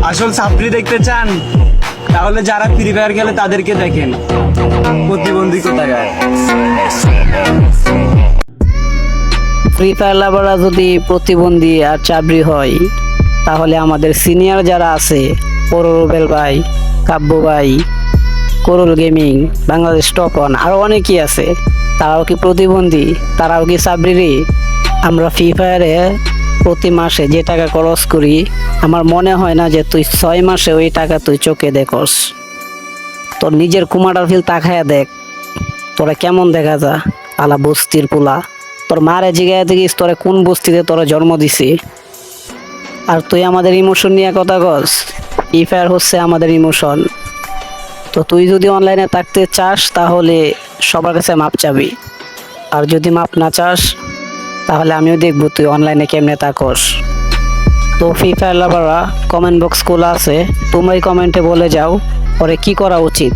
আসল ছাত্রী দেখতে চান তাহলে যারা ফ্রি ফায়ার খেলে তাদেরকে দেখেন, প্রতিবন্ধী কোথাকার। ফ্রি ফায়ার লাভাররা যদি প্রতিবন্ধী আর চাবরি হয়, তাহলে আমাদের সিনিয়র যারা আছে, রুবেল ভাই, কাব্য ভাই, করুল গেমিং, বাংলাদেশ টপ ওয়ান, আরও অনেকেই আছে, তারাও কি প্রতিবন্ধী? তারাও কি চাবরি? আমরা ফ্রি ফায়ারে প্রতি মাসে যে টাকা খরচ করি, আমার মনে হয় না যে তুই 6 মাসে ওই টাকা তুই চোখে দেখস। তোর নিজের কুমাটার ফিল তাকায়া দেখ, তোরা কেমন দেখা যা, আলা বস্তির পোলা। তোর মারে জিগায় দেখিস তোরা কোন বস্তিতে তোরা জন্ম দিছি। আর তুই আমাদের ইমোশন নিয়ে কথা কস। ফ্রি ফায়ার হচ্ছে আমাদের ইমোশন। তো তুই যদি অনলাইনে থাকতে চাস তাহলে সবার কাছে মাপ চাবি, আর যদি মাপ না চাস তাহলে আমিও দেখবো তুই অনলাইনে কেমনে থাকস। তো ফ্রি ফায়ার লাভাররা কমেন্ট বক্স খোলা আছে, তোমরাই কমেন্টে বলে যাও ওরে কি করা উচিত।